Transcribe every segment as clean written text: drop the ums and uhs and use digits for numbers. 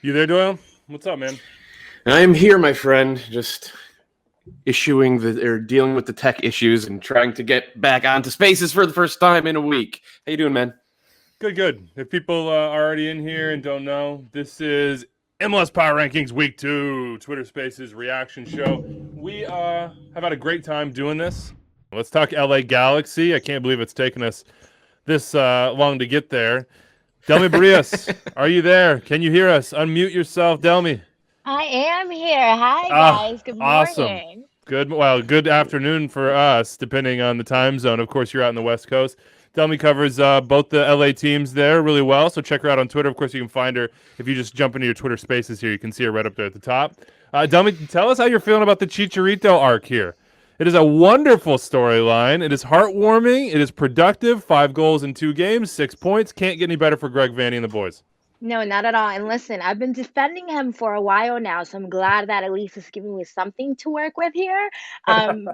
You there, Doyle? What's up, man? I'm here, my friend, just dealing with the tech issues and trying to get back onto Spaces for the first time in a week. How you doing, man? Good, good. If people are already in here and don't know, this is MLS Power Rankings Week 2, Twitter Spaces reaction show. We have had a great time doing this. Let's talk LA Galaxy. I can't believe it's taken us this long to get there. Delmy Barrios, are you there? Can you hear us? Unmute yourself, Delmy. I am here. Hi, Ah, guys. Good awesome. morning. Good. Well, good afternoon for us, depending on the time zone. Of course, you're out in the West Coast. Delmy covers both the LA teams there really well, so check her out on Twitter. Of course, you can find her if you just jump into your Twitter Spaces here. You can see her right up there at the top. Delmy, tell us how you're feeling about the Chicharito arc here. It is a wonderful storyline. It is heartwarming. It is productive. 5 goals in 2 games, 6 points. Can't get any better for Greg Vanney and the boys. No, not at all. And listen, I've been defending him for a while now, so I'm glad that at least it's giving me something to work with here.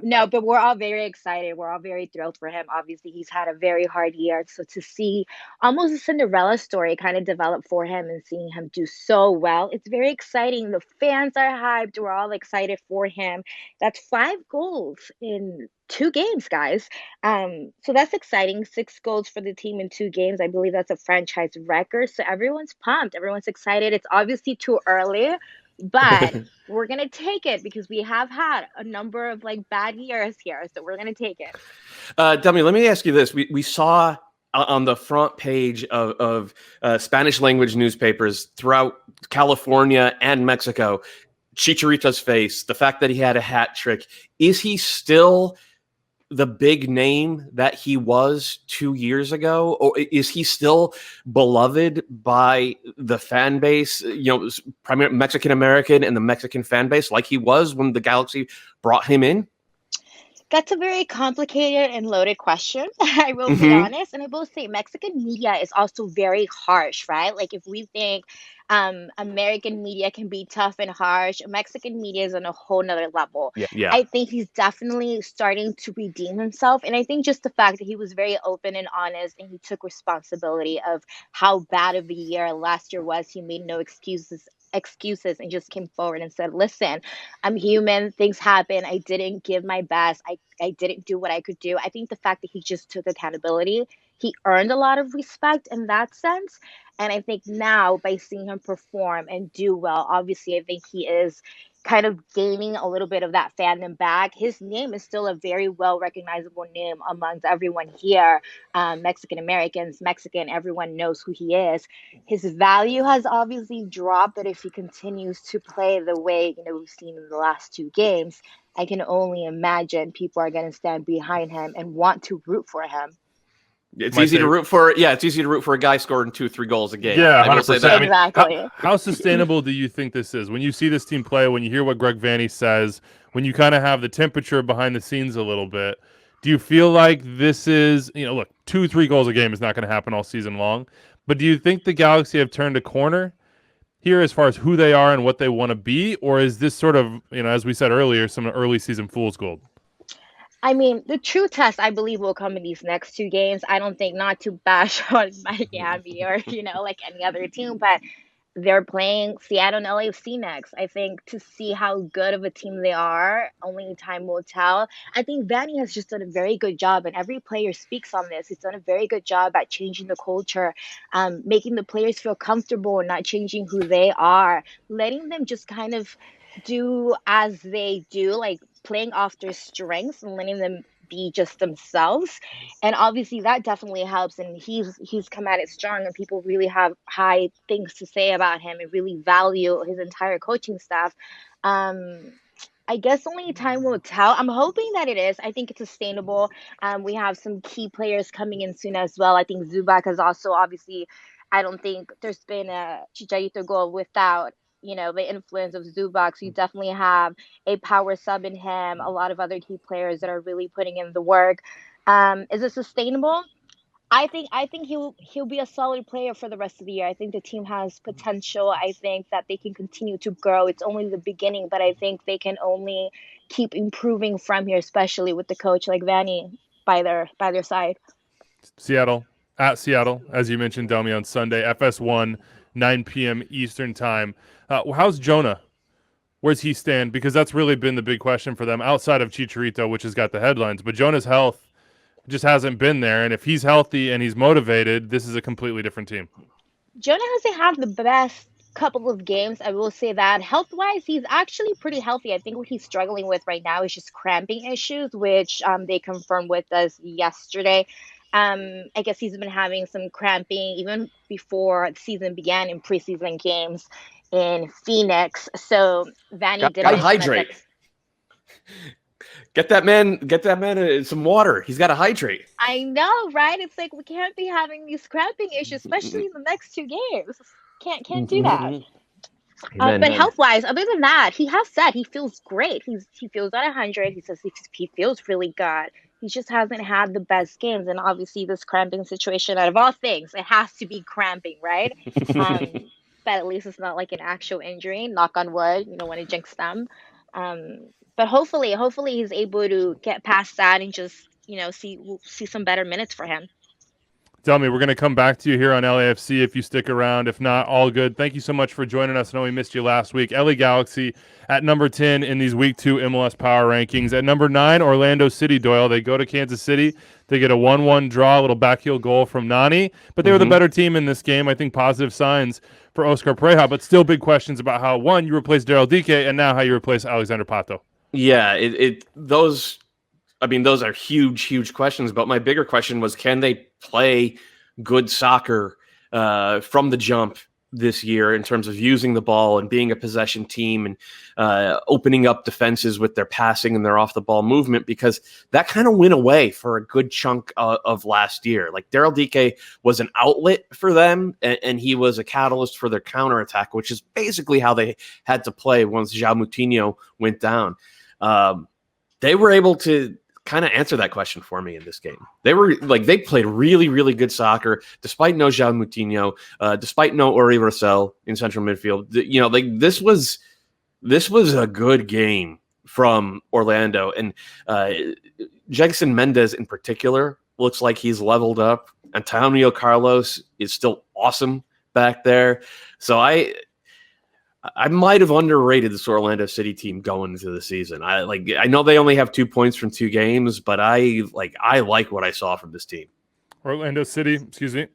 No, but we're all very excited. We're all very thrilled for him. Obviously, he's had a very hard year. So to see almost a Cinderella story kind of develop for him and seeing him do so well, it's very exciting. The fans are hyped. We're all excited for him. That's 5 goals in 2 games, guys. So that's exciting. 6 goals for the team in 2 games. I believe that's a franchise record. So everyone's pumped. Everyone's excited. It's obviously too early, but we're gonna take it because we have had a number of like bad years here. So we're gonna take it. Dummy, let me ask you this. We saw on the front page of Spanish language newspapers throughout California and Mexico, Chicharito's face, the fact that he had a hat trick. Is he still the big name that he was 2 years ago, or is he still beloved by the fan base, primarily Mexican American and the Mexican fan base, like he was when the Galaxy brought him in? That's a very complicated and loaded question. I will be Mm-hmm. honest. And I will say Mexican media is also very harsh, right? Like if we think American media can be tough and harsh, Mexican media is on a whole nother level. Yeah. I think he's definitely starting to redeem himself. And I think just the fact that he was very open and honest and he took responsibility of how bad of a year last year was. He made no excuses and just came forward and said, listen, I'm human, things happen, I didn't give my best, I didn't do what I could do. I think the fact that he just took accountability, he earned a lot of respect in that sense. And I think now by seeing him perform and do well, obviously I think he is kind of gaining a little bit of that fandom back. His name is still a very well recognizable name amongst everyone here. Mexican Americans, Mexican, everyone knows who he is. His value has obviously dropped, but if he continues to play the way we've seen in the last 2 games, I can only imagine people are going to stand behind him and want to root for him. It's My easy to favorite. root for. Yeah, it's easy to root for a guy scoring 2-3 goals a game. Yeah, I will say 100%. that. I mean, Exactly. how sustainable do you think this is? When you see this team play, when you hear what Greg Vanney says, when you kind of have the temperature behind the scenes a little bit, do you feel like this is, look, 2, 3 goals a game is not going to happen all season long, but do you think the Galaxy have turned a corner here as far as who they are and what they want to be, or is this sort of, as we said earlier, some early season fool's gold? I mean, the true test, I believe, will come in these next 2 games. I don't think not to bash on Miami or, like any other team, but they're playing Seattle and LAFC next. I think to see how good of a team they are, only time will tell. I think Vanny has just done a very good job, and every player speaks on this. He's done a very good job at changing the culture, making the players feel comfortable and not changing who they are, letting them just kind of do as they do, like playing off their strengths and letting them be just themselves. And obviously that definitely helps, and he's come at it strong, and people really have high things to say about him and really value his entire coaching staff. I guess only time will tell. I'm hoping that it is. I think it's sustainable. We have some key players coming in soon as well. I think Zubac has also obviously. I don't think there's been a Chicharito goal without the influence of Zubac. So you definitely have a power sub in him. A lot of other key players that are really putting in the work. Is it sustainable? I think he'll be a solid player for the rest of the year. I think the team has potential. I think that they can continue to grow. It's only the beginning, but I think they can only keep improving from here, especially with the coach like Vanny by their side. Seattle, at Seattle, as you mentioned, Delmy, on Sunday. FS1, 9 p.m. Eastern time. How's Jonah? Where's he stand? Because that's really been the big question for them outside of Chicharito, which has got the headlines. But Jonah's health just hasn't been there. And if he's healthy and he's motivated, this is a completely different team. Jonah hasn't had the best couple of games. I will say that health wise, he's actually pretty healthy. I think what he's struggling with right now is just cramping issues, which they confirmed with us yesterday. I guess he's been having some cramping even before the season began in preseason games in Phoenix. So Vanny did Gotta mention hydrate. Get that man some water. He's got to hydrate. I know, right? It's like we can't be having these cramping issues, especially in the next 2 games. Can't do that. But health-wise, other than that, he has said he feels great. He feels at 100. He says he feels really good. He just hasn't had the best games, and obviously this cramping situation, out of all things, it has to be cramping, right? But at least it's not like an actual injury. Knock on wood. You don't want to jinx them. But hopefully he's able to get past that and just we'll see some better minutes for him. Tell me, we're going to come back to you here on LAFC if you stick around. If not, all good. Thank you so much for joining us. I know we missed you last week. LA Galaxy at number 10 in these Week 2 MLS Power Rankings. At number 9, Orlando City, Doyle. They go to Kansas City. They get a 1-1 draw, a little backheel goal from Nani. But they were the better team in this game. I think positive signs for Oscar Pareja, but still big questions about how, one, you replace Daryl Dike, and now how you replace Alexander Pato. Yeah, those are huge questions. But my bigger question was, can they play good soccer from the jump this year in terms of using the ball and being a possession team and opening up defenses with their passing and their off the ball movement? Because that kind of went away for a good chunk of last year. Like Daryl Dike was an outlet for them, and he was a catalyst for their counterattack, which is basically how they had to play once João Moutinho went down. They were able to kind of answer that question for me in this game. They played really good soccer despite no João Moutinho, despite no Uri Rosell in central midfield. This was a good game from Orlando, and Jegson Mendes in particular looks like he's leveled up. Antonio Carlos is still awesome back there. So I might have underrated this Orlando City team going into the season. I know they only have 2 points from 2 games, but I like what I saw from this team. Orlando City, excuse me,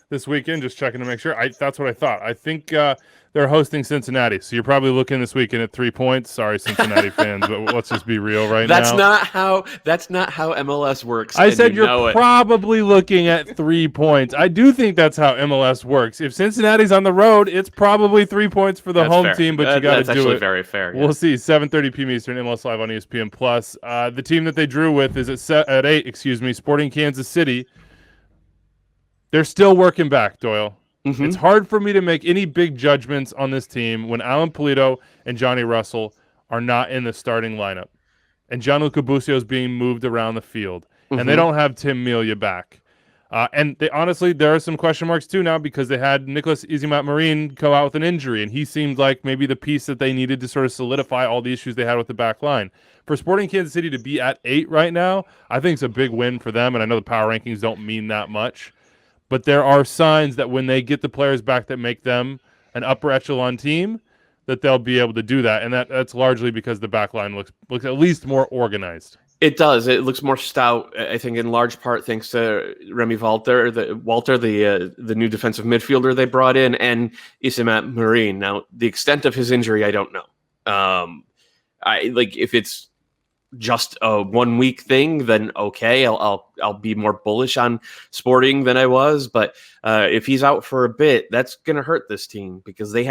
this weekend, just checking to make sure. That's what I thought. I think they're hosting Cincinnati, so you're probably looking this weekend at 3 points. Sorry, Cincinnati fans, but let's just be real now. That's not how MLS works. I said you're probably looking at 3 points. I do think that's how MLS works. If Cincinnati's on the road, it's probably 3 points for the home team, but you got to do it. That's actually very fair. Yeah. We'll see. 7:30 p.m. Eastern, MLS Live on ESPN Plus. The team that they drew with is at 8. Sporting Kansas City. They're still working back, Doyle. It's hard for me to make any big judgments on this team when Alan Pulido and Johnny Russell are not in the starting lineup. And Gianluca Busio is being moved around the field. And they don't have Tim Melia back. And honestly, there are some question marks too now because they had Nicholas Izimat-Marin go out with an injury. And he seemed like maybe the piece that they needed to sort of solidify all the issues they had with the back line. For Sporting Kansas City to be at 8 right now, I think it's a big win for them. And I know the power rankings don't mean that much. But there are signs that when they get the players back that make them an upper echelon team, that they'll be able to do that. And that's largely because the back line looks at least more organized. It does. It looks more stout, I think, in large part thanks to Remy Walter, the new defensive midfielder they brought in, and Izimat-Marin. Now, the extent of his injury, I don't know. If it's just a 1 week thing, then okay, I'll be more bullish on Sporting than I was. But if he's out for a bit, that's going to hurt this team because they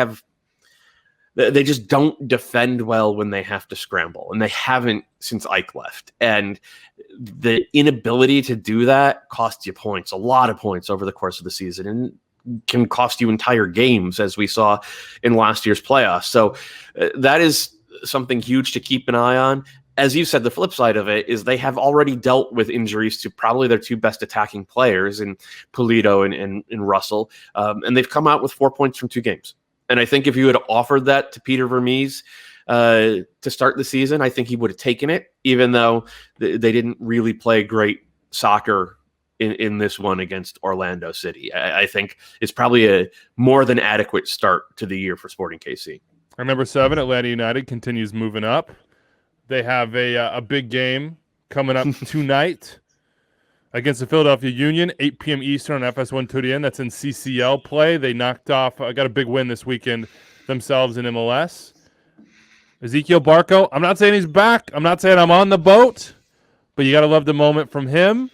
just don't defend well when they have to scramble, and they haven't since Ike left. And the inability to do that costs you points, a lot of points over the course of the season, and can cost you entire games, as we saw in last year's playoffs. So that is something huge to keep an eye on. As you said, the flip side of it is they have already dealt with injuries to probably their 2 best attacking players in Pulido and Russell, and they've come out with 4 points from 2 games. And I think if you had offered that to Peter Vermees to start the season, I think he would have taken it, even though they didn't really play great soccer in this one against Orlando City. I think it's probably a more than adequate start to the year for Sporting KC. Our number 7, Atlanta United, continues moving up. They have a big game coming up tonight against the Philadelphia Union, 8 p.m. Eastern on FS1 Turien. That's in CCL play. They knocked off, got a big win this weekend themselves in MLS. Ezequiel Barco, I'm not saying he's back. I'm not saying I'm on the boat, but you got to love the moment from him.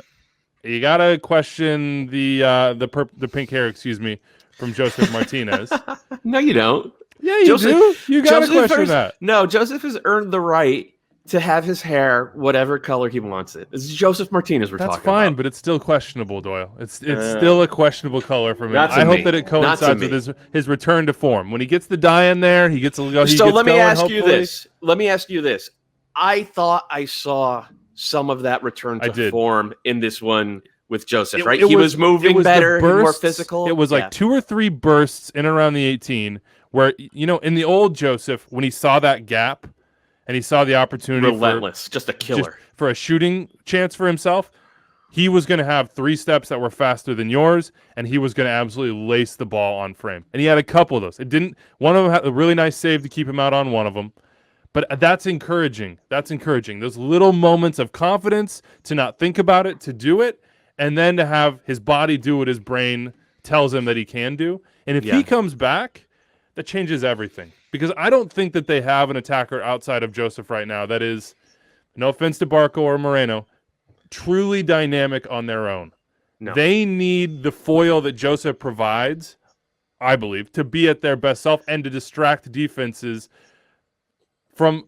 You got to question the pink hair, from Joseph Martinez. No, you don't. Yeah, you do. You got to question that. No, Joseph has earned the right to have his hair whatever color he wants it. This is Joseph Martinez we're talking about. That's fine, but it's still questionable, Doyle. It's still a questionable color for me. I hope that it coincides with his return to form. When he gets the dye in there, he gets a little. So let me ask you this. Let me ask you this. I thought I saw some of that return to form in this one with Joseph, right? He was moving better, more physical. It was like 2 or 3 bursts in and around the 18 where, in the old Joseph, when he saw that gap, and he saw the opportunity relentless, just a killer. For a shooting chance for himself, he was going to have 3 steps that were faster than yours, and he was going to absolutely lace the ball on frame. And he had a couple of those. One of them had a really nice save to keep him out on one of them. But that's encouraging. That's encouraging. Those little moments of confidence to not think about it, to do it, and then to have his body do what his brain tells him that he can do. And if he comes back, that changes everything. Because I don't think that they have an attacker outside of Joseph right now that is, no offense to Barco or Moreno, truly dynamic on their own. No. They need the foil that Joseph provides, I believe, to be at their best self and to distract defenses from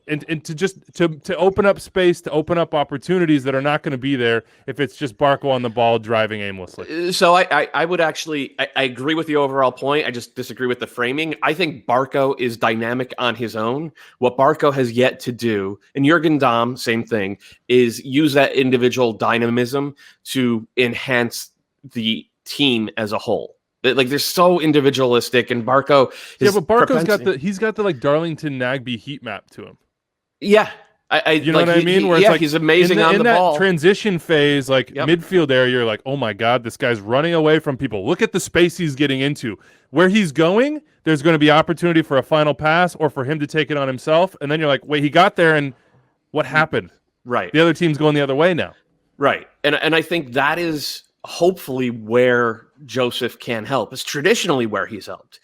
and to open up space, to open up opportunities that are not going to be there if it's just Barco on the ball driving aimlessly. So I would actually I agree with the overall point. I just disagree with the framing. I think Barco is dynamic on his own. What Barco has yet to do, and Jurgen Damm, same thing, is use that individual dynamism to enhance the team as a whole. Like they're so individualistic, and Barco. But Barco's got the like Darlington Nagbe heat map to him. Yeah, you know what I mean? Where it's like he's amazing on the ball. That transition phase, midfield area, you're like, oh my god, this guy's running away from people. Look at the space he's getting into. Where he's going, there's going to be opportunity for a final pass or for him to take it on himself, and then you're like, wait, he got there, and what happened? Right. The other team's going the other way now. Right, and I think that is hopefully where Joseph can help. It's traditionally where he's helped.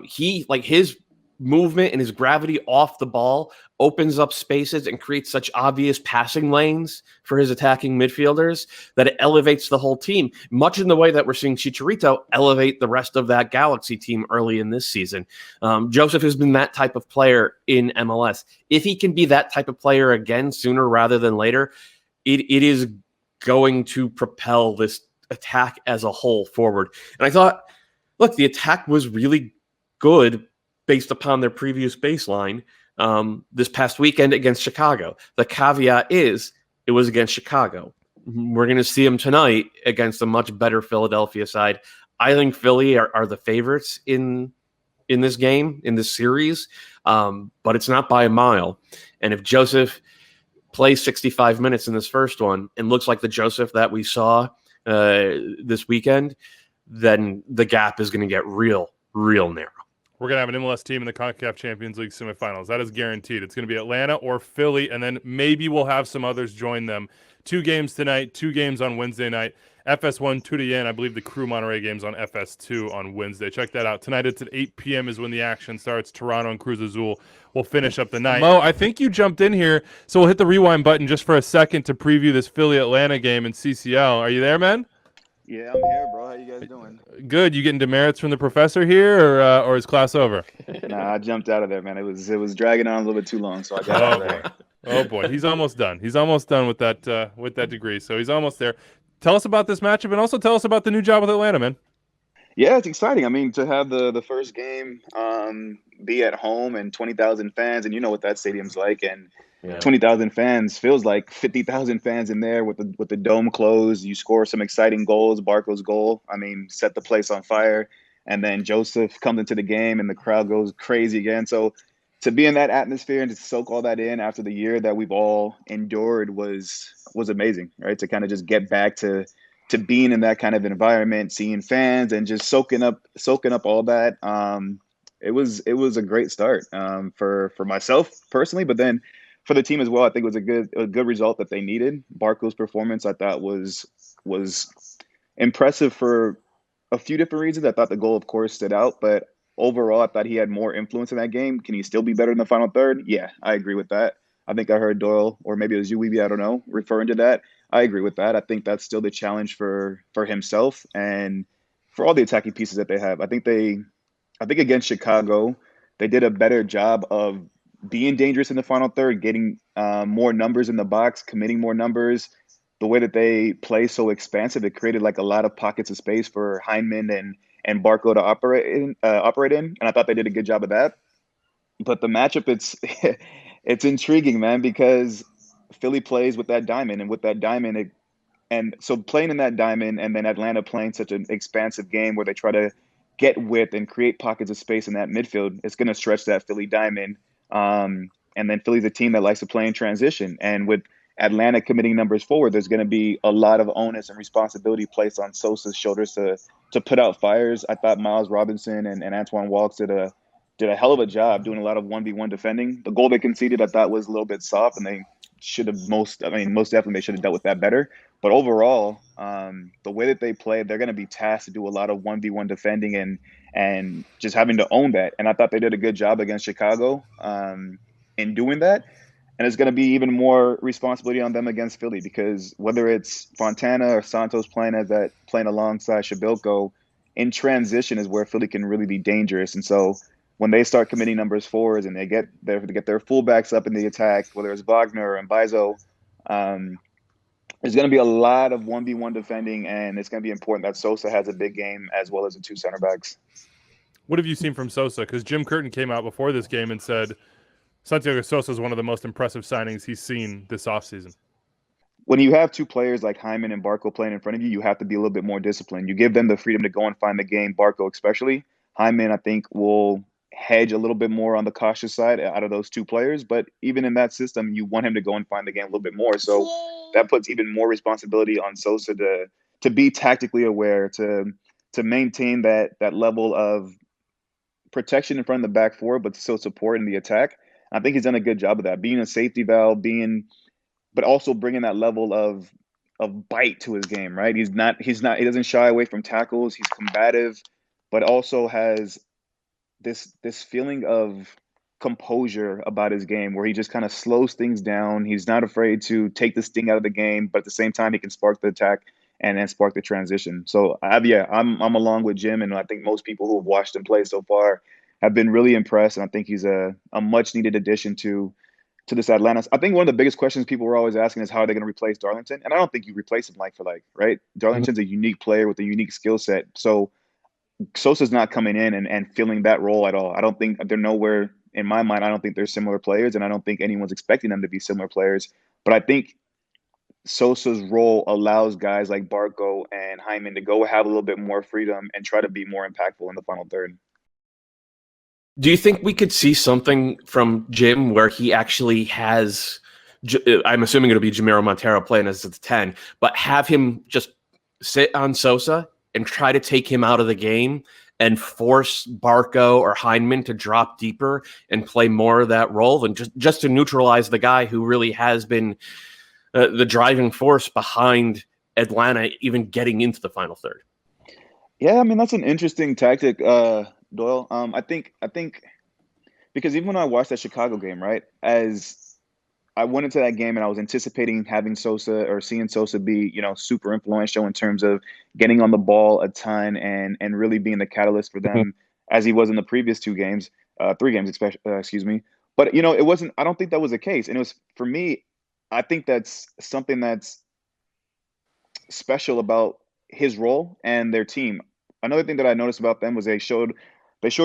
His movement and his gravity off the ball opens up spaces and creates such obvious passing lanes for his attacking midfielders that it elevates the whole team, much in the way that we're seeing Chicharito elevate the rest of that Galaxy team early in this season. Joseph has been that type of player in MLS. If he can be that type of player again sooner rather than later, it is going to propel this attack as a whole forward. And I thought, look, the attack was really good based upon their previous baseline this past weekend against Chicago. The caveat is it was against Chicago. We're going to see them tonight against a much better Philadelphia side. I think Philly are the favorites in this game, in this series, but it's not by a mile. And if Joseph plays 65 minutes in this first one and looks like the Joseph that we saw this weekend, then the gap is going to get real narrow. We're going to have an MLS team in the CONCACAF Champions League semifinals. That is guaranteed. It's going to be Atlanta or Philly, and then maybe we'll have some others join them. 2 games tonight, 2 games on Wednesday night. FS1 Turien, I believe the Crew Monterey game's on FS2 on Wednesday. Check that out. Tonight it's at 8 p.m. is when the action starts. Toronto and Cruz Azul will finish up the night. Mo, I think you jumped in here, so we'll hit the rewind button just for a second to preview this Philly-Atlanta game in CCL. Are you there, man? Yeah, I'm here, bro. How you guys doing? Good. You getting demerits from the professor here, or is class over? Nah, I jumped out of there, man. It was dragging on a little bit too long, so I got out of there. Oh boy, he's almost done. He's almost done with that degree, so he's almost there. Tell us about this matchup, and also tell us about the new job with Atlanta, man. Yeah, it's exciting. I mean, to have the first game be at home and 20,000 fans, and you know what that stadium's like, and 20,000 fans feels like 50,000 fans in there with the dome closed. You score some exciting goals. Barco's goal, I mean, set the place on fire. And then Joseph comes into the game and the crowd goes crazy again. So to be in that atmosphere and to soak all that in after the year that we've all endured was amazing, right? To kind of just get back to being in that kind of environment, seeing fans and just soaking up all that. It was a great start for myself personally, but then for the team as well. I think it was a good result that they needed. Barco's performance I thought was impressive for a few different reasons. I thought the goal, of course, stood out, but overall, I thought he had more influence in that game. Can he still be better in the final third? Yeah, I agree with that. I think I heard Doyle, or maybe it was you, Weeby, I don't know, referring to that. I agree with that. I think that's still the challenge for himself and for all the attacking pieces that they have. I think against Chicago, they did a better job of being dangerous in the final third, getting more numbers in the box, committing more numbers. The way that they play so expansive, it created like a lot of pockets of space for Hyndman and Barco to operate in, and I thought they did a good job of that. But the matchup, it's intriguing, man, because Philly plays with that diamond, and with that diamond, and so playing in that diamond, and then Atlanta playing such an expansive game where they try to get width and create pockets of space in that midfield, it's going to stretch that Philly diamond. And then Philly's a team that likes to play in transition, and with Atlanta committing numbers forward, there's going to be a lot of onus and responsibility placed on Sosa's shoulders to put out fires. I thought Miles Robinson and Antoine Walks did a hell of a job doing a lot of 1v1 defending. The goal they conceded, I thought, was a little bit soft, and they should have most definitely they should have dealt with that better. But overall, the way that they play, they're going to be tasked to do a lot of 1v1 defending and just having to own that. And I thought they did a good job against Chicago in doing that. And it's going to be even more responsibility on them against Philly, because whether it's Fontana or Santos playing alongside Shabilko, in transition is where Philly can really be dangerous. And so when they start committing numbers forwards and they get their fullbacks up in the attack, whether it's Wagner or Mbaizo, there's going to be a lot of 1v1 defending, and it's going to be important that Sosa has a big game as well as the two center backs. What have you seen from Sosa? Because Jim Curtin came out before this game and said Santiago Sosa is one of the most impressive signings he's seen this offseason. When you have two players like Hyndman and Barco playing in front of you, you have to be a little bit more disciplined. You give them the freedom to go and find the game, Barco especially. Hyndman, I think, will hedge a little bit more on the cautious side out of those two players. But even in that system, you want him to go and find the game a little bit more. So that puts even more responsibility on Sosa to be tactically aware, to maintain that level of protection in front of the back four, but still support in the attack. I think he's done a good job of that, being a safety valve, but also bringing that level of bite to his game, right? He doesn't shy away from tackles. He's combative, but also has this feeling of composure about his game where he just kind of slows things down. He's not afraid to take the sting out of the game, but at the same time, he can spark the attack and then spark the transition. So I'm along with Jim, and I think most people who have watched him play so far have been really impressed. And I think he's a much needed addition to this Atlanta. I think one of the biggest questions people were always asking is how are they going to replace Darlington? And I don't think you replace him like for like, right? Darlington's a unique player with a unique skill set. So Sosa's not coming in and filling that role at all. I don't think they're nowhere in my mind. I don't think they're similar players, and I don't think anyone's expecting them to be similar players. But I think Sosa's role allows guys like Barco and Hyndman to go have a little bit more freedom and try to be more impactful in the final third. Do you think we could see something from Jim where he actually has, I'm assuming it'll be Jamiro Montero playing as the 10, but have him just sit on Sosa and try to take him out of the game and force Barco or Hyndman to drop deeper and play more of that role, and just to neutralize the guy who really has been the driving force behind Atlanta even getting into the final third? Yeah, I mean, that's an interesting tactic, Doyle. I think because even when I watched that Chicago game, right, as I went into that game and I was anticipating having Sosa or seeing Sosa be, super influential in terms of getting on the ball a ton and really being the catalyst for them as he was in the previous 3 games, excuse me. But, it wasn't, I don't think that was the case. And it was, for me, I think that's something that's special about his role and their team. Another thing that I noticed about them was they showed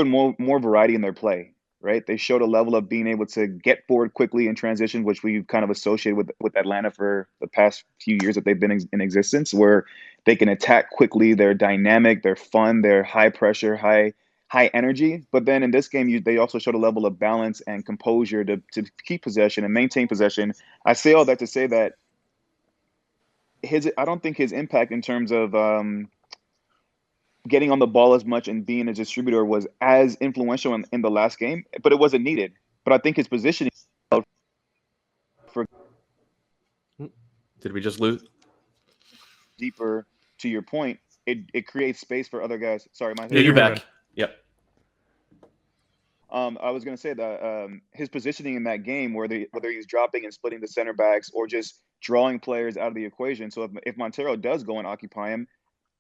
more variety in their play. Right, they showed a level of being able to get forward quickly in transition, which we've kind of associated with Atlanta for the past few years that they've been in existence, where they can attack quickly. They're dynamic, they're fun, they're high pressure, high high energy. But then in this game, they also showed a level of balance and composure to keep possession and maintain possession. I say all that to say that I don't think his impact in terms of getting on the ball as much and being a distributor was as influential in the last game, but it wasn't needed. But I think his positioning for Did we just lose? Deeper to your point, it creates space for other guys. Sorry, my Yeah, you're back. Yep. I was going to say that his positioning in that game, whether he's dropping and splitting the center backs or just drawing players out of the equation. So if Montero does go and occupy him,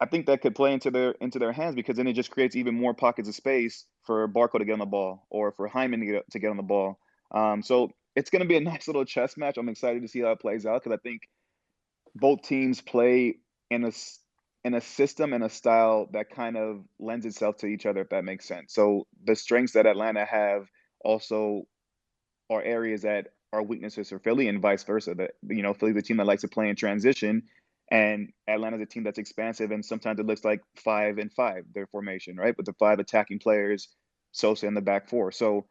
I think that could play into their hands, because then it just creates even more pockets of space for Barco to get on the ball or for Hyman to get on the ball. So it's going to be a nice little chess match. I'm excited to see how it plays out, because I think both teams play in a system and a style that kind of lends itself to each other, if that makes sense. So the strengths that Atlanta have also are areas that are weaknesses for Philly, and vice versa. That, Philly's a team that likes to play in transition, and Atlanta's a team that's expansive, and sometimes it looks like 5-5, their formation, right? With the 5 attacking players, Sosa in the back 4. So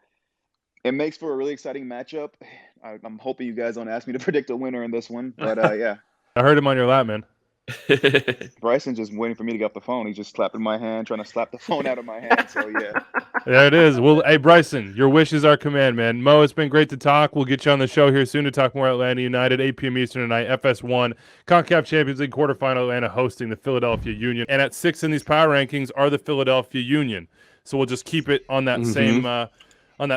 it makes for a really exciting matchup. I'm hoping you guys don't ask me to predict a winner in this one, but yeah. I heard him on your lap, man. Bryson's just waiting for me to get off the phone. He's just slapping my hand, trying to slap the phone out of my hand. So, yeah. There it is. Well, hey, Bryson, your wish is our command, man. Mo, it's been great to talk. We'll get you on the show here soon to talk more Atlanta United, 8 p.m. Eastern tonight, FS1, CONCACAF Champions League quarterfinal, Atlanta hosting the Philadelphia Union. And at 6 in these power rankings are the Philadelphia Union. So we'll just keep it on that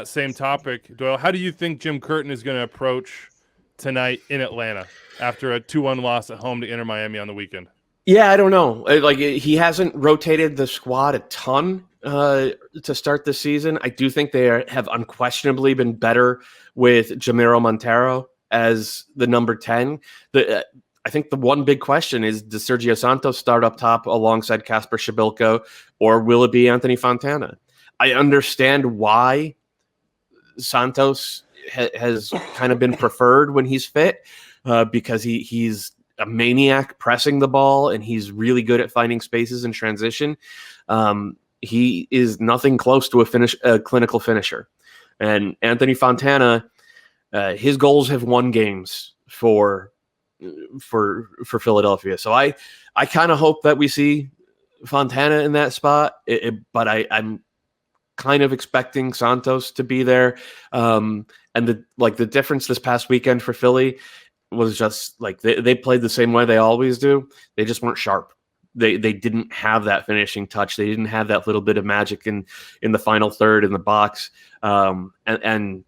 same topic. Doyle, how do you think Jim Curtin is going to approach tonight in Atlanta after a 2-1 loss at home to Inter Miami on the weekend? Yeah, I don't know. Like, he hasn't rotated the squad a ton to start the season. I do think they have unquestionably been better with Jamiro Montero as the number 10. I think the one big question is, does Sergio Santos start up top alongside Kasper Šibilko, or will it be Anthony Fontana? I understand why Santos has kind of been preferred when he's fit, because he's a maniac pressing the ball, and he's really good at finding spaces in transition. He is nothing close to a clinical finisher. And Anthony Fontana, his goals have won games for Philadelphia. So I kind of hope that we see Fontana in that spot, but I'm kind of expecting Santos to be there. And the difference this past weekend for Philly was just like they played the same way they always do. They just weren't sharp. They didn't have that finishing touch. They didn't have that little bit of magic in the final third in the box. And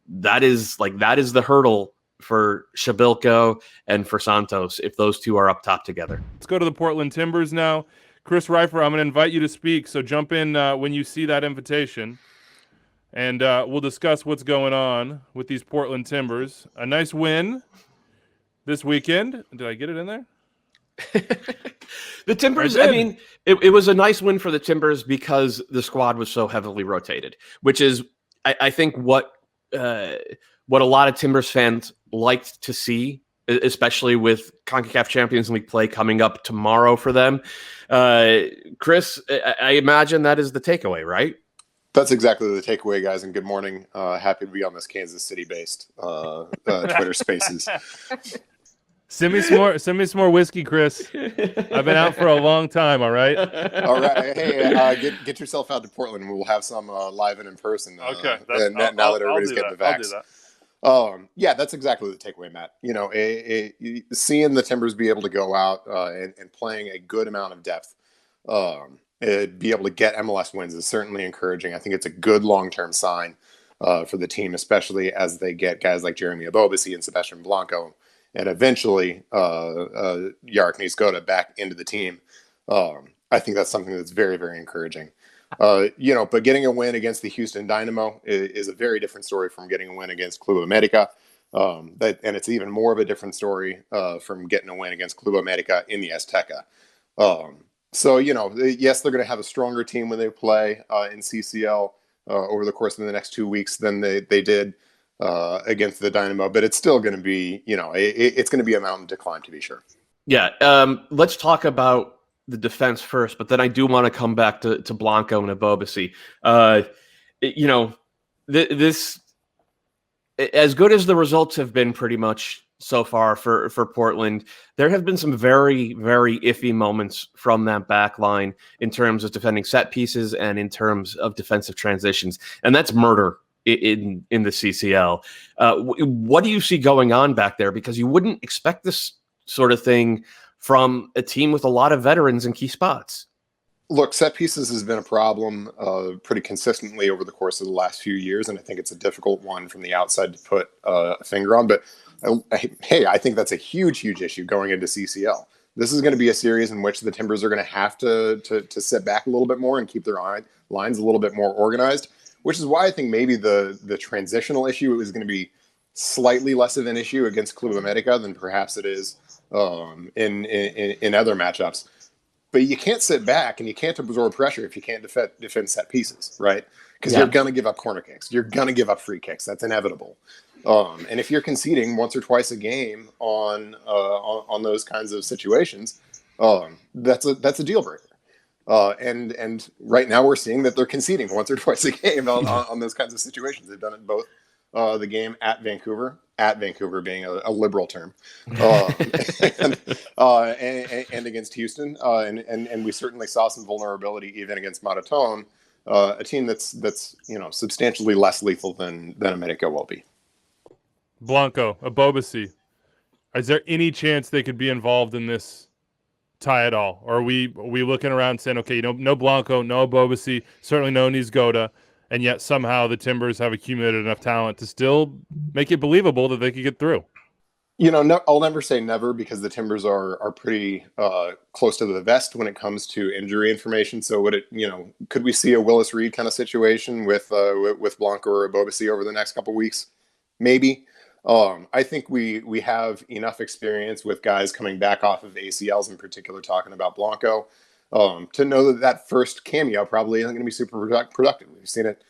that is the hurdle for Šibilko and for Santos if those two are up top together. Let's go to the Portland Timbers now. Chris Reifer, I'm going to invite you to speak, so jump in when you see that invitation, and we'll discuss what's going on with these Portland Timbers. A nice win this weekend. Did I get it in there? The Timbers, I mean, it was a nice win for the Timbers because the squad was so heavily rotated, which is, I think, what a lot of Timbers fans liked to see, especially with CONCACAF Champions League play coming up tomorrow for them. Chris, I imagine that is the takeaway, right? That's exactly the takeaway, guys, and good morning. Happy to be on this Kansas City-based Twitter Spaces. Send me some more whiskey, Chris. I've been out for a long time. All right. All right. Hey, get yourself out to Portland. We'll have some live and in person. Okay. Now that everybody's getting the vax. I'll do that. Yeah, that's exactly the takeaway, Matt. Seeing the Timbers be able to go out and playing a good amount of depth, be able to get MLS wins is certainly encouraging. I think it's a good long-term sign for the team, especially as they get guys like Jeremy Abobasi and Sebastian Blanco, and eventually Jarek Niskota back into the team. I think that's something that's very, very encouraging. But getting a win against the Houston Dynamo is a very different story from getting a win against Club America. And it's even more of a different story from getting a win against Club America in the Azteca. Yes, they're going to have a stronger team when they play in CCL over the course of the next 2 weeks than they did against the Dynamo, but it's still going to be, it's going to be a mountain to climb, to be sure. Yeah. Let's talk about the defense first, but then I do want to come back to Blanco and Abobasi. This, as good as the results have been pretty much so far for Portland, there have been some very, very iffy moments from that back line in terms of defending set pieces and in terms of defensive transitions. And that's murder in the CCL. What do you see going on back there? Because you wouldn't expect this sort of thing from a team with a lot of veterans in key spots. Look, set pieces has been a problem pretty consistently over the course of the last few years, and I think it's a difficult one from the outside to put a finger on. But I think that's a huge, huge issue going into CCL. This is going to be a series in which the Timbers are going to have to sit back a little bit more and keep their lines a little bit more organized, which is why I think maybe the transitional issue is going to be slightly less of an issue against Club America than perhaps it is in other matchups. But you can't sit back and you can't absorb pressure if you can't defend set pieces, right? Because you're going to give up corner kicks. You're going to give up free kicks. That's inevitable. And if you're conceding once or twice a game on those kinds of situations, that's a deal breaker. And right now we're seeing that they're conceding once or twice a game on those kinds of situations. They've done it both the game at Vancouver being a liberal term, and against Houston, and we certainly saw some vulnerability even against Maratón, a team that's substantially less lethal than America will be. Blanco, Abobasi, is there any chance they could be involved in this tie at all? Or are we looking around saying, okay, no Blanco, no Abobasi, certainly no Nizgoda, and yet somehow the Timbers have accumulated enough talent to still make it believable that they could get through? I'll never say never, because the Timbers are pretty close to the vest when it comes to injury information. So could we see a Willis Reed kind of situation with Blanco or Abobasi over the next couple of weeks? Maybe. I think we have enough experience with guys coming back off of ACLs, in particular, talking about Blanco, to know that first cameo probably isn't going to be super productive. We've seen it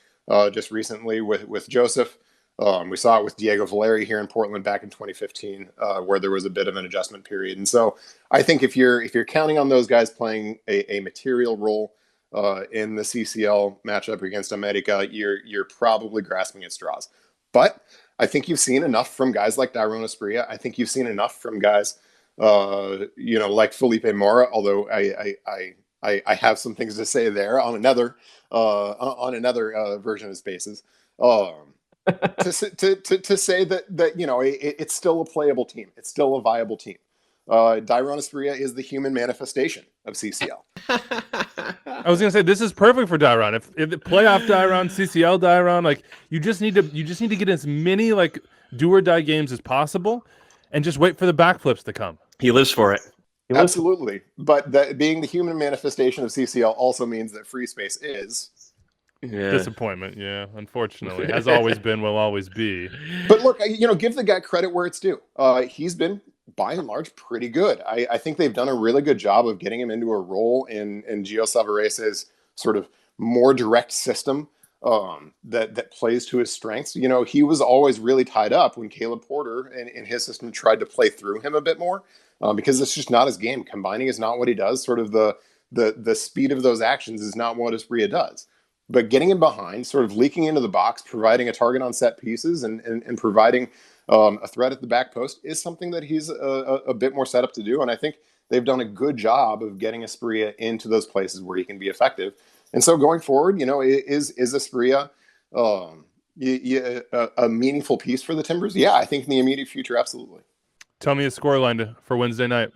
just recently with Joseph. We saw it with Diego Valeri here in Portland back in 2015, where there was a bit of an adjustment period. And so I think if you're counting on those guys playing a material role in the CCL matchup against America, you're probably grasping at straws. But I think you've seen enough from guys like Dairon Asprilla. I think you've seen enough from guys, like Felipe Mora. Although I have some things to say there on another version of Spaces. To say that it's still a playable team. It's still a viable team. Dairon Asprilla is the human manifestation of CCL. I was going to say, this is perfect for Dairon. If playoff Dairon, CCL Dairon, like you just need to get as many like do or die games as possible, and just wait for the backflips to come. He lives for it. Absolutely, but that being the human manifestation of CCL also means that free space is disappointment. Yeah, unfortunately, has always been, will always be. But look, give the guy credit where it's due. He's been, by and large, pretty good. I think they've done a really good job of getting him into a role in Gio Savarese's sort of more direct system that plays to his strengths. He was always really tied up when Caleb Porter and his system tried to play through him a bit more, because it's just not his game. Combining is not what he does. Sort of the speed of those actions is not what Asprilla does. But getting him behind, sort of leaking into the box, providing a target on set pieces, and providing a threat at the back post is something that he's a bit more set up to do. And I think they've done a good job of getting Asprilla into those places where he can be effective. And so going forward, is Asprilla a meaningful piece for the Timbers? Yeah, I think in the immediate future, absolutely. Tell me a scoreline for Wednesday night.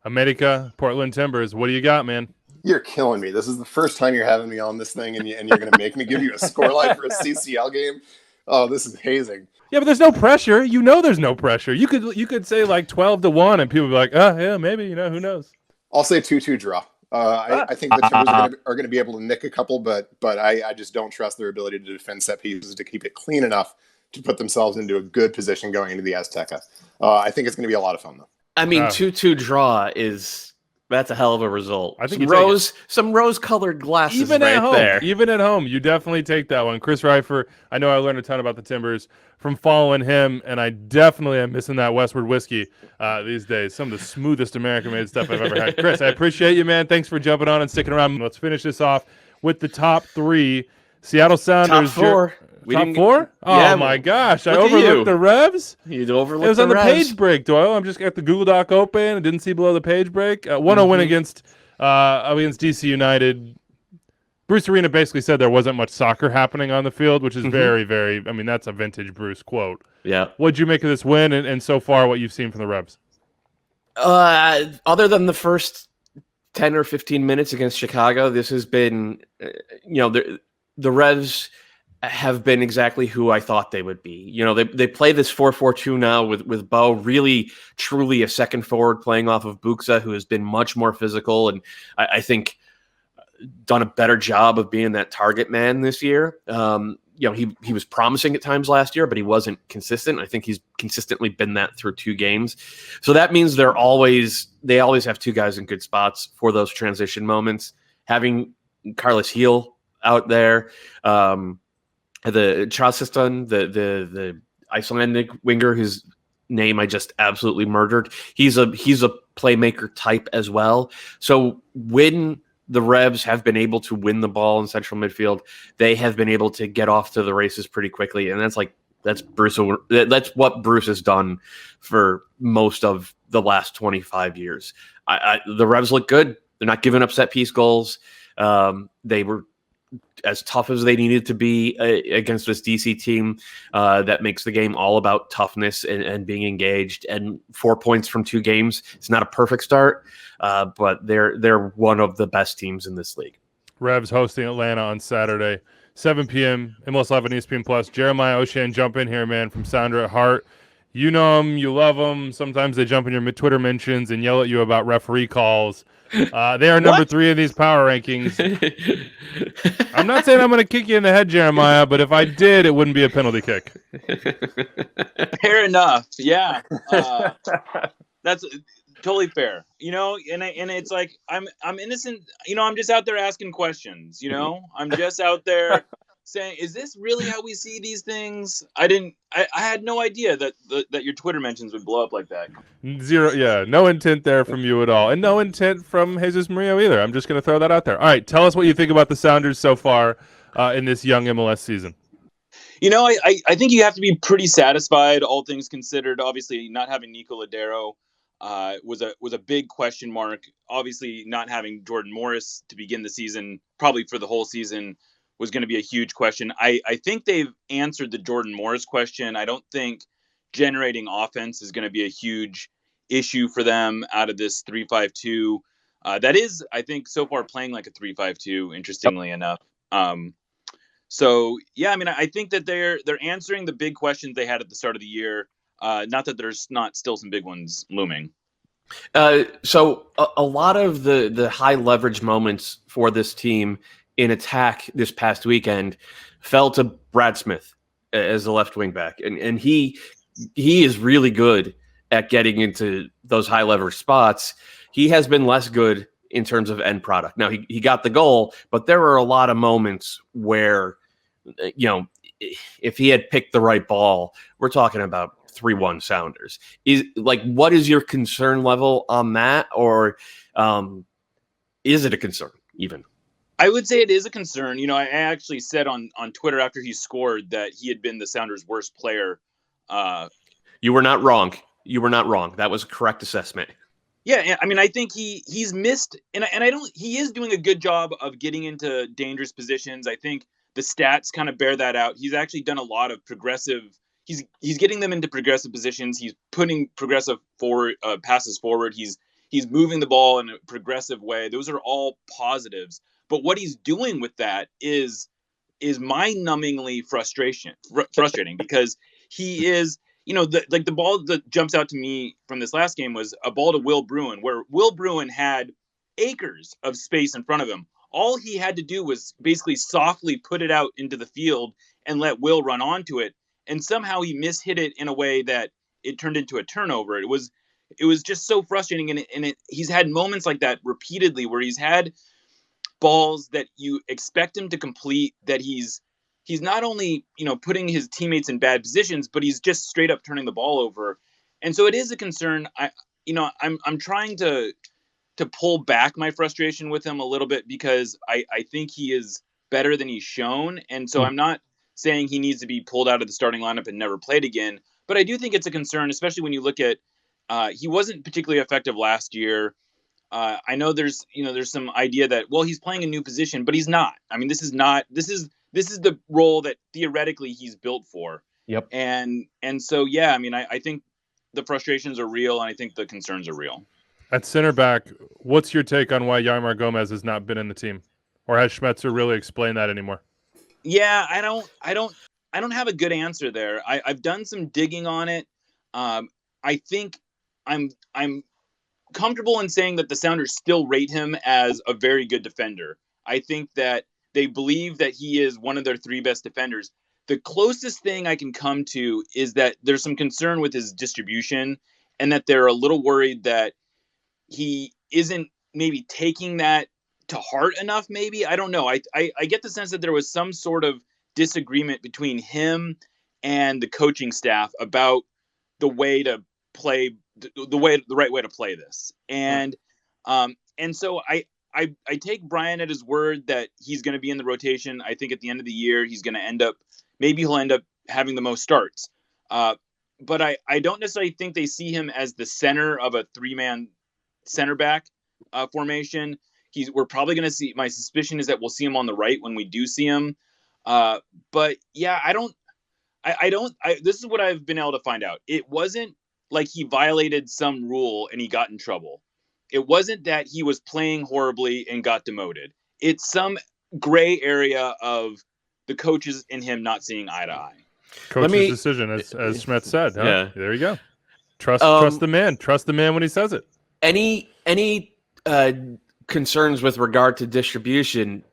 America, Portland Timbers. What do you got, man? You're killing me. This is the first time you're having me on this thing, and you're going to make me give you a scoreline for a CCL game. Oh, this is hazing. Yeah, but there's no pressure. There's no pressure. You could say like 12-1, and people would be like, oh yeah, maybe. Who knows? I'll say 2-2 draw. I think the Timbers are going to be able to nick a couple, but I just don't trust their ability to defend set pieces to keep it clean enough to put themselves into a good position going into the Azteca. I think it's going to be a lot of fun, though. I mean, 2-2 draw is That's a hell of a result. I think you take it. Some rose-colored glasses Even right at home, there. even at home, you definitely take that one. Chris Reifer, I know I learned a ton about the Timbers from following him, and I definitely am missing that Westward whiskey these days. Some of the smoothest American-made stuff I've ever had. Chris, I appreciate you, man. Thanks for jumping on and sticking around. Let's finish this off with the top three. Seattle Sounders. Top four. Top four? Oh, yeah, my gosh. I look at overlooked you. the Revs? You overlooked It was on the Revs. page break, Doyle. I'm just got the Google Doc open. I didn't see below the page break. 1-0 win against DC United. Bruce Arena basically said there wasn't much soccer happening on the field, which is very, very, I mean, that's a vintage Bruce quote. Yeah. What'd you make of this win and so far what you've seen from the Revs? Other than the first 10 or 15 minutes against Chicago, this has been, the Revs have been exactly who I thought they would be. They play this 4-4-2 now with Bo, really, truly a second forward playing off of Buxa, who has been much more physical and I think done a better job of being that target man this year. He was promising at times last year, but he wasn't consistent. I think he's consistently been that through 2 games. So that means they always have 2 guys in good spots for those transition moments. Having Carlos Heel out there, the Chasistan, the Icelandic winger whose name I just absolutely murdered. He's a playmaker type as well. So when the Revs have been able to win the ball in central midfield, they have been able to get off to the races pretty quickly, and that's Bruce. That's what Bruce has done for most of the last 25 years. The Revs look good. They're not giving up set piece goals. They were as tough as they needed to be against this DC team. That makes the game all about toughness and being engaged. And 4 points from 2 games. It's not a perfect start, but they're one of the best teams in this league. Revs hosting Atlanta on Saturday, 7 p.m. MLS 11 ESPN Plus. Jeremiah Oshan, jump in here, man, from Sounder at Heart. You know them, you love them. Sometimes they jump in your Twitter mentions and yell at you about referee calls. They are number 3 in these power rankings. I'm not saying I'm going to kick you in the head, Jeremiah, but if I did, it wouldn't be a penalty kick. Fair enough. Yeah. That's totally fair. And it's like I'm innocent. I'm just out there asking questions. I'm just out there saying, is this really how we see these things? I had no idea that your Twitter mentions would blow up like that. Zero. Yeah. No intent there from you at all. And no intent from Jesus Murillo either. I'm just going to throw that out there. All right. Tell us what you think about the Sounders so far in this young MLS season. I think you have to be pretty satisfied, all things considered. Obviously, not having Nico Ladero was a big question mark. Obviously, not having Jordan Morris to begin the season, probably for the whole season, was going to be a huge question. I think they've answered the Jordan Morris question. I don't think generating offense is going to be a huge issue for them out of this 3-5-2. That is, I think, so far playing like a 3-5-2, interestingly enough. So, yeah, I mean, I think that they're answering the big questions they had at the start of the year. Not that there's not still some big ones looming. So a lot of the high leverage moments for this team in attack this past weekend fell to Brad Smith as the left wing back. And he is really good at getting into those high leverage spots. He has been less good in terms of end product. Now he got the goal, but there were a lot of moments where, if he had picked the right ball, we're talking about 3-1 Sounders. What is your concern level on that? Or is it a concern even? I would say it is a concern. I actually said on Twitter after he scored that he had been the Sounders' worst player. You were not wrong. That was a correct assessment. Yeah, I mean, I think he's missed, and he is doing a good job of getting into dangerous positions. I think the stats kind of bear that out. He's actually done a lot of progressive. He's getting them into progressive positions. He's putting progressive forward passes forward. He's moving the ball in a progressive way. Those are all positives. But what he's doing with that is mind-numbingly frustrating because he is, the ball that jumps out to me from this last game was a ball to Will Bruin, where Will Bruin had acres of space in front of him. All he had to do was basically softly put it out into the field and let Will run onto it. And somehow he mishit it in a way that it turned into a turnover. It was it was just so frustrating. And he's had moments like that repeatedly where he's had balls that you expect him to complete, that he's not only, putting his teammates in bad positions, but he's just straight up turning the ball over. And so it is a concern. I'm trying to pull back my frustration with him a little bit, because I think he is better than he's shown. And so I'm not saying he needs to be pulled out of the starting lineup and never played again. But I do think it's a concern, especially when you look at he wasn't particularly effective last year. I know there's some idea that, well, he's playing a new position, but he's not. I mean, this is the role that theoretically he's built for. Yep. And so, yeah, I mean, I think the frustrations are real, and I think the concerns are real. At center back, what's your take on why Yarmar Gomez has not been in the team, or has Schmetzer really explained that anymore? Yeah, I don't have a good answer there. I've done some digging on it. I think I'm comfortable in saying that the Sounders still rate him as a very good defender. I think that they believe that he is one of their 3 best defenders. The closest thing I can come to is that there's some concern with his distribution, and that they're a little worried that he isn't maybe taking that to heart enough. Maybe, I don't know. I get the sense that there was some sort of disagreement between him and the coaching staff about the way to play, the right way to play this. And so I take Brian at his word that he's going to be in the rotation. I think at the end of the year, he'll end up having the most starts. But I don't necessarily think they see him as the center of a 3-man center back formation. We're probably going to see, my suspicion is that we'll see him on the right when we do see him. But yeah, this is what I've been able to find out. It wasn't like he violated some rule and he got in trouble. It wasn't that he was playing horribly and got demoted. It's some gray area of the coaches and him not seeing eye to eye. Coach's decision, as Schmetz said. Huh? Yeah. There you go. Trust the man. Trust the man when he says it. Any concerns with regard to distribution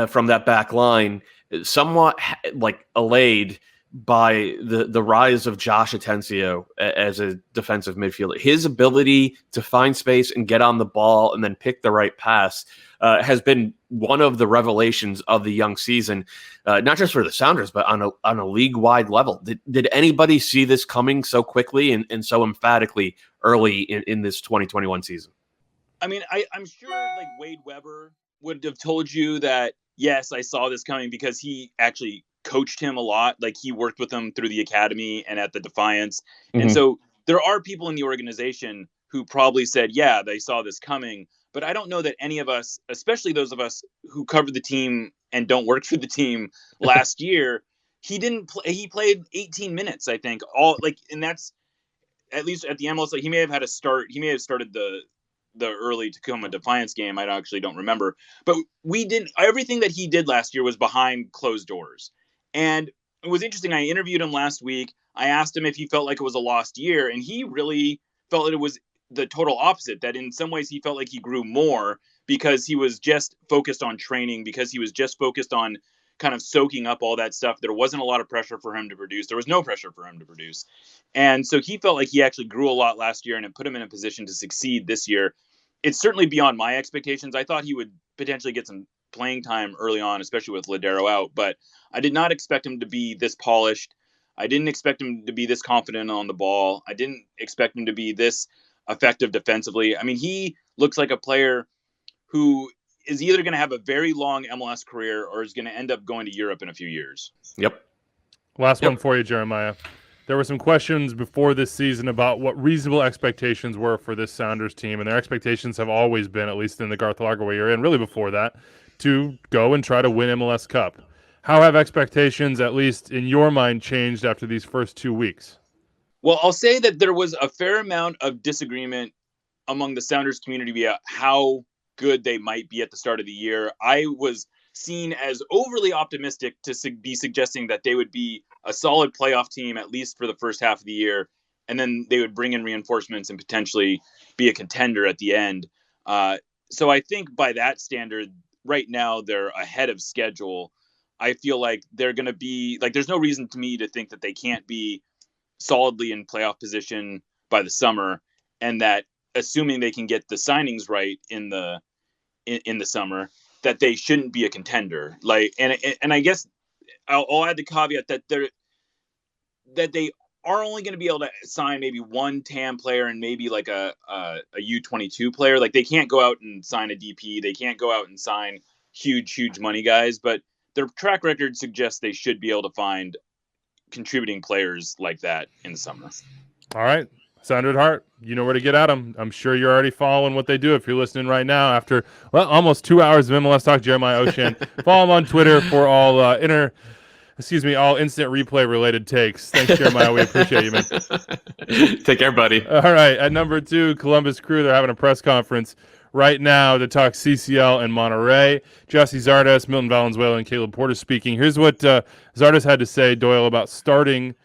from that back line, somewhat like allayed by the rise of Josh Atencio as a defensive midfielder. His ability to find space and get on the ball and then pick the right pass has been one of the revelations of the young season, not just for the Sounders, but on a league-wide level. Did anybody see this coming so quickly and so emphatically early in this 2021 season? I mean, I'm sure like Wade Weber would have told you that, yes, I saw this coming, because he actually coached him a lot. Like, he worked with him through the academy and at the Defiance. Mm-hmm. And so there are people in the organization who probably said, yeah, they saw this coming. But I don't know that any of us, especially those of us who covered the team and don't work for the team last year, he played 18 minutes, I think. And that's, at least at the MLS, like, he may have had a start. He may have started the early Tacoma Defiance game. I actually don't remember. But everything that he did last year was behind closed doors. And it was interesting. I interviewed him last week. I asked him if he felt like it was a lost year, and he really felt that it was the total opposite, that in some ways he felt like he grew more because he was just focused on training, because he was just focused on kind of soaking up all that stuff. There wasn't a lot of pressure for him to produce. There was no pressure for him to produce. And so he felt like he actually grew a lot last year, and it put him in a position to succeed this year. It's certainly beyond my expectations. I thought he would potentially get some playing time early on, especially with Ladero out, but I did not expect him to be this polished. I didn't expect him to be this confident on the ball. I didn't expect him to be this effective defensively. I mean, he looks like a player who is either going to have a very long MLS career or is going to end up going to Europe in a few years. Yep. Last one for you, Jeremiah. There were some questions before this season about what reasonable expectations were for this Sounders team, and their expectations have always been, at least in the Garth Lagerwey era, and really before that, to go and try to win MLS Cup. How have expectations, at least in your mind, changed after these first 2 weeks? Well, I'll say that there was a fair amount of disagreement among the Sounders community about how good they might be at the start of the year. I was seen as overly optimistic to be suggesting that they would be a solid playoff team, at least for the first half of the year, and then they would bring in reinforcements and potentially be a contender at the end. So I think by that standard, right now they're ahead of schedule. I feel like they're going to be like, there's no reason to me to think that they can't be solidly in playoff position by the summer. and that assuming they can get the signings right in the summer, that they shouldn't be a contender. Like, and I guess I'll add the caveat that they are only going to be able to sign maybe one TAM player and maybe like a U22 player. Like, they can't go out and sign a DP. They can't go out and sign huge money guys, but their track record suggests they should be able to find contributing players like that in the summer. All right. Sounded Heart, you know where to get at them. I'm sure you're already following what they do if you're listening right now after almost 2 hours of MLS Talk. Jeremiah Oshan. Follow him on Twitter for all all instant replay related takes. Thanks, Jeremiah. We appreciate you, man. Take care, buddy. All right. At number 2, Columbus Crew. They're having a press conference right now to talk CCL and Monterrey. Jesse Zardes, Milton Valenzuela, and Caleb Porter speaking. Here's what Zardes had to say, Doyle, about starting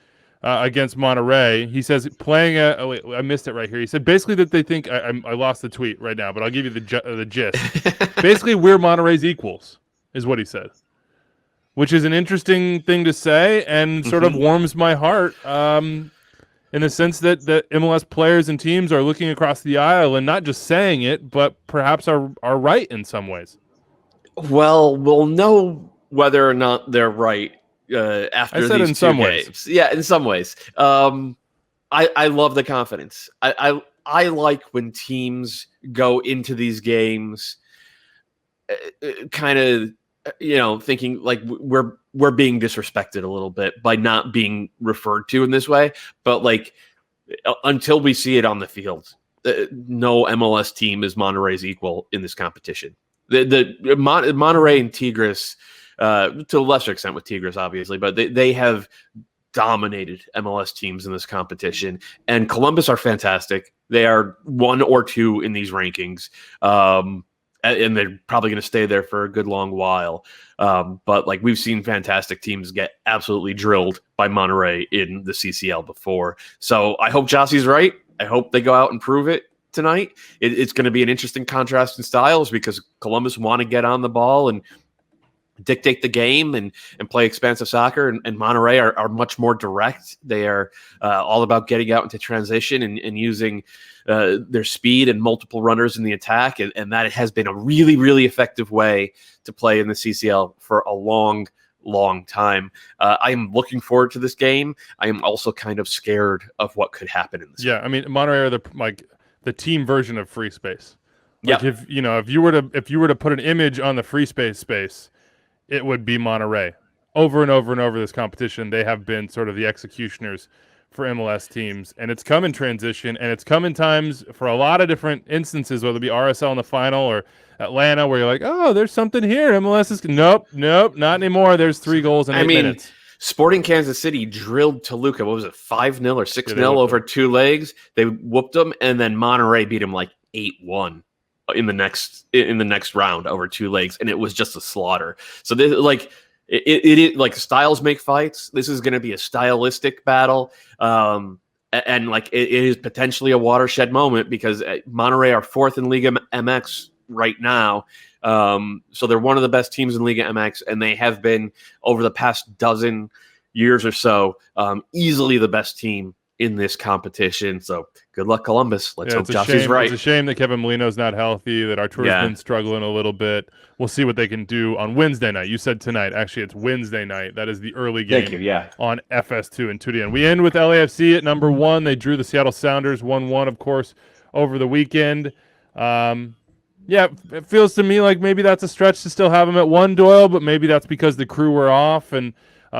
against Monterrey. He says playing I missed it right here. He said basically that they think I lost the tweet right now, but I'll give you the gist. Basically, we're Monterrey's equals, is what he said, which is an interesting thing to say and sort of warms my heart in the sense that MLS players and teams are looking across the aisle and not just saying it, but perhaps are right in some ways. Well, we'll know whether or not they're right after I said these in two some games. ways. Yeah, in some ways. I love the confidence. I like when teams go into these games kind of thinking like we're being disrespected a little bit by not being referred to in this way, but like until we see it on the field, no MLS team is Monterrey's equal in this competition. The Monterrey and Tigres, to a lesser extent with Tigres, obviously, but they have dominated MLS teams in this competition. And Columbus are fantastic. They are 1 or 2 in these rankings, and they're probably going to stay there for a good long while. But like we've seen fantastic teams get absolutely drilled by Monterrey in the CCL before. So I hope Jossie's right. I hope they go out and prove it tonight. It's going to be an interesting contrast in styles because Columbus want to get on the ball and dictate the game and play expansive soccer, and Monterrey are much more direct. They are all about getting out into transition and using their speed and multiple runners in the attack, and that has been a really, really effective way to play in the CCL for a long time. I am looking forward to this game. I am also kind of scared of what could happen in this. Yeah, I mean, Monterrey are the team version of free space. Like if you were to put an image on the free space, it would be Monterrey. Over and over and over this competition, they have been sort of the executioners for MLS teams, and it's come in transition, and it's come in times for a lot of different instances, whether it be RSL in the final or Atlanta, where you're like, oh, there's something here. MLS is nope, not anymore. There's 3 goals in 8 minutes. Sporting Kansas City drilled Toluca. What was it, 5-0 or 6-0 over 2 legs? They whooped them, and then Monterrey beat them like 8-1 in the next round over 2 legs, and it was just a slaughter. So this, like it like styles make fights. This is going to be a stylistic battle, and like it is potentially a watershed moment because Monterrey are 4th in Liga MX right now. So they're one of the best teams in Liga MX, and they have been over the past dozen years or so easily the best team in this competition. So good luck, Columbus. Let's hope Jossie's right. It's a shame that Kevin Molino's not healthy, that Arturo's been struggling a little bit. We'll see what they can do on Wednesday night. You said tonight. Actually, it's Wednesday night. That is the early game on FS2 in Tudian. We end with LAFC at number 1. They drew the Seattle Sounders 1-1, of course, over the weekend. It feels to me like maybe that's a stretch to still have them at 1, Doyle, but maybe that's because the Crew were off and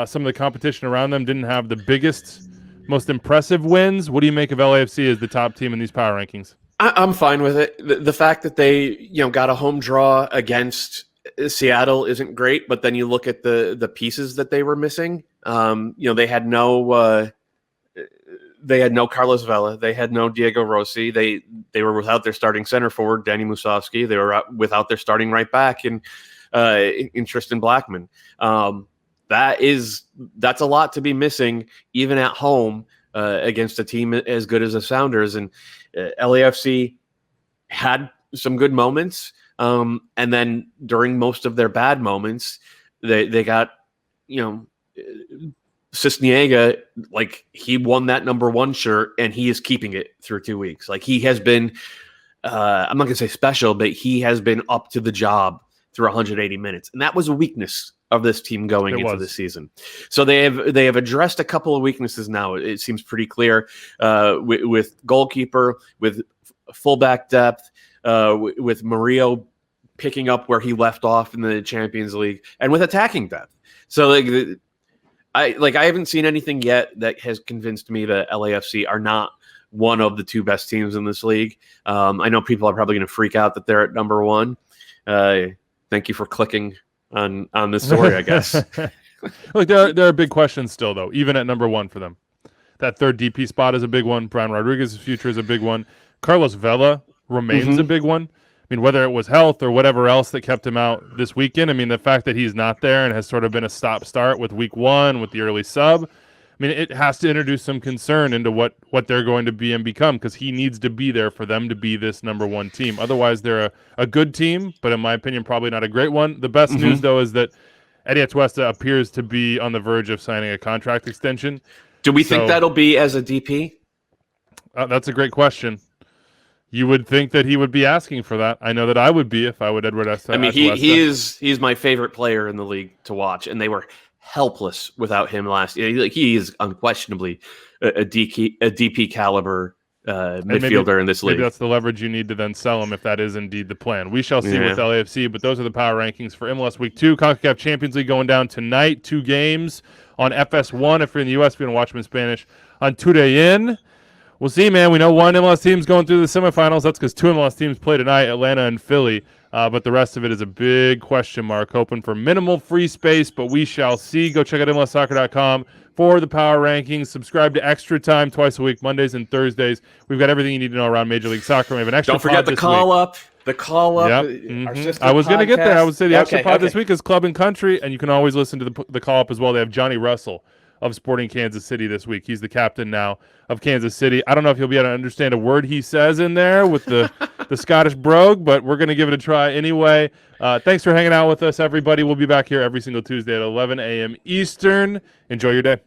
some of the competition around them didn't have the biggest, most impressive wins. What do you make of LAFC as the top team in these power rankings? I'm fine with it. The fact that they got a home draw against Seattle isn't great, but then you look at the pieces that they were missing. They had no Carlos Vela. They had no Diego Rossi. They were without their starting center forward, Danny Musovski. They were without their starting right back in Tristan Blackman. That's a lot to be missing, even at home against a team as good as the Sounders. And LAFC had some good moments, and then during most of their bad moments, they got Cisniega, like, he won that number 1 shirt, and he is keeping it through 2 weeks. Like, he has been, I'm not going to say special, but he has been up to the job through 180 minutes. And that was a weakness of this team going into the season. So they have addressed a couple of weaknesses now. It seems pretty clear with goalkeeper, with fullback depth, with Murillo picking up where he left off in the Champions League, and with attacking depth. So I haven't seen anything yet that has convinced me that LAFC are not one of the 2 best teams in this league. I know people are probably going to freak out that they're at number 1. Thank you for clicking on this story, I guess. Look, there are big questions still, though, even at number 1 for them. That third DP spot is a big one. Brian Rodriguez's future is a big one. Carlos Vela remains a big one. I mean, whether it was health or whatever else that kept him out this weekend, I mean, the fact that he's not there and has sort of been a stop-start with week 1 with the early sub, I mean, it has to introduce some concern into what they're going to be and become, because he needs to be there for them to be this number 1 team. Otherwise, they're a good team, but in my opinion, probably not a great one. The best news, though, is that Eddie Atuesta appears to be on the verge of signing a contract extension. Do we think that'll be as a DP? That's a great question. You would think that he would be asking for that. I know that I would be if I would Edward Atuesta. I mean, he's my favorite player in the league to watch, and they were helpless without him last year. Like, he is unquestionably a DP caliber midfielder in this league. Maybe that's the leverage you need to then sell him if that is indeed the plan. We shall see with LAFC, but those are the power rankings for MLS Week 2. CONCACAF Champions League going down tonight. 2 games on FS1 if you're in the U.S. If you're going to watch them in Spanish on TUDN. We'll see, man. We know one MLS team's going through the semifinals. That's because 2 MLS teams play tonight, Atlanta and Philly. But the rest of it is a big question mark, hoping for minimal free space, but we shall see. Go check out MLSsoccer.com for the power rankings. Subscribe to Extra Time twice a week, Mondays and Thursdays. We've got everything you need to know around Major League Soccer. We have an extra Don't forget the call up. The call up. Yep. I was going to get there. I would say the extra pod this week is Club and Country, and you can always listen to the call up as well. They have Johnny Russell of Sporting Kansas City this week. He's the captain now of Kansas City. I don't know if you'll be able to understand a word he says in there with the Scottish brogue, but we're going to give it a try anyway. Thanks for hanging out with us, everybody. We'll be back here every single Tuesday at 11 a.m. Eastern. Enjoy your day.